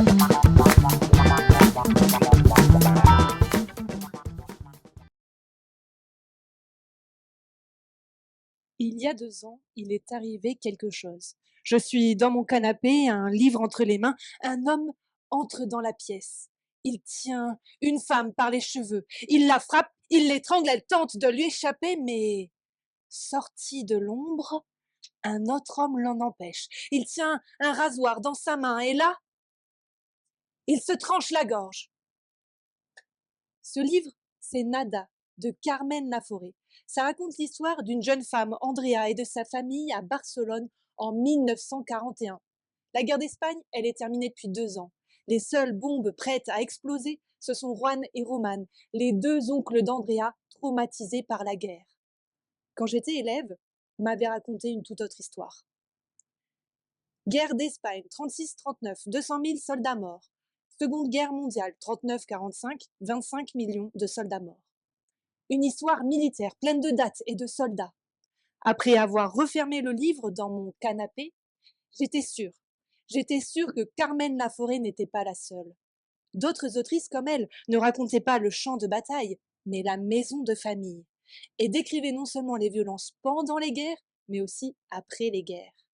Il y a 2 ans, il est arrivé quelque chose. Je suis dans mon canapé, un livre entre les mains. Un homme entre dans la pièce. Il tient une femme par les cheveux. Il la frappe, il l'étrangle, elle tente de lui échapper, mais sorti de l'ombre, un autre homme l'en empêche. Il tient un rasoir dans sa main et là, il se tranche la gorge. Ce livre, c'est Nada, de Carmen Laforêt. Ça raconte l'histoire d'une jeune femme, Andrea, et de sa famille à Barcelone en 1941. La guerre d'Espagne, elle est terminée depuis 2 ans. Les seules bombes prêtes à exploser, ce sont Juan et Roman, les 2 oncles d'Andrea traumatisés par la guerre. Quand j'étais élève, on m'avait raconté une toute autre histoire. Guerre d'Espagne, 36-39, 200 000 soldats morts. Seconde guerre mondiale, 39-45, 25 millions de soldats morts. Une histoire militaire pleine de dates et de soldats. Après avoir refermé le livre dans mon canapé, j'étais sûre. J'étais sûre que Carmen Laforêt n'était pas la seule. D'autres autrices comme elle ne racontaient pas le champ de bataille, mais la maison de famille, et décrivaient non seulement les violences pendant les guerres, mais aussi après les guerres.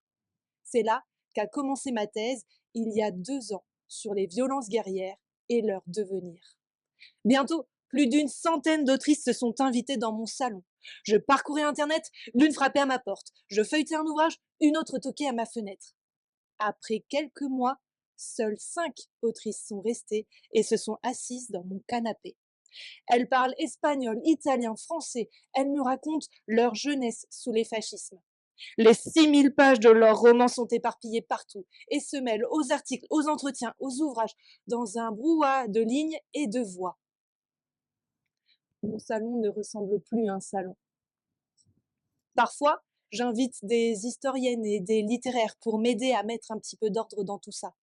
C'est là qu'a commencé ma thèse il y a 2 ans sur les violences guerrières et leur devenir. Bientôt, plus d'une centaine d'autrices se sont invitées dans mon salon. Je parcourais Internet, l'une frappait à ma porte. Je feuilletais un ouvrage, une autre toquait à ma fenêtre. Après quelques mois, seules 5 autrices sont restées et se sont assises dans mon canapé. Elles parlent espagnol, italien, français. Elles me racontent leur jeunesse sous les fascismes. Les 6000 pages de leurs romans sont éparpillées partout et se mêlent aux articles, aux entretiens, aux ouvrages, dans un brouhaha de lignes et de voix. Mon salon ne ressemble plus à un salon. Parfois, j'invite des historiennes et des littéraires pour m'aider à mettre un petit peu d'ordre dans tout ça.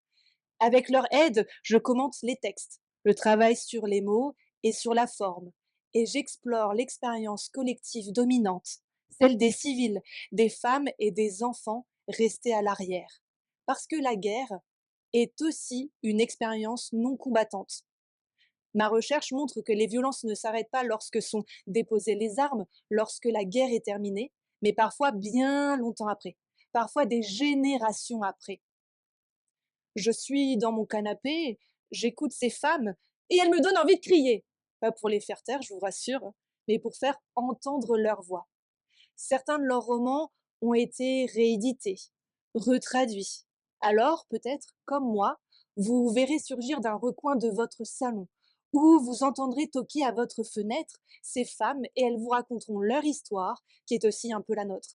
Avec leur aide, je commente les textes, le travail sur les mots et sur la forme, et j'explore l'expérience collective dominante, celle des civils, des femmes et des enfants restés à l'arrière. Parce que la guerre est aussi une expérience non combattante. Ma recherche montre que les violences ne s'arrêtent pas lorsque sont déposées les armes, lorsque la guerre est terminée, mais parfois bien longtemps après, parfois des générations après. Je suis dans mon canapé, j'écoute ces femmes et elles me donnent envie de crier. Pas pour les faire taire, je vous rassure, mais pour faire entendre leur voix. Certains de leurs romans ont été réédités, retraduits. Alors, peut-être, comme moi, vous verrez surgir d'un recoin de votre salon, ou vous entendrez toquer à votre fenêtre ces femmes et elles vous raconteront leur histoire, qui est aussi un peu la nôtre.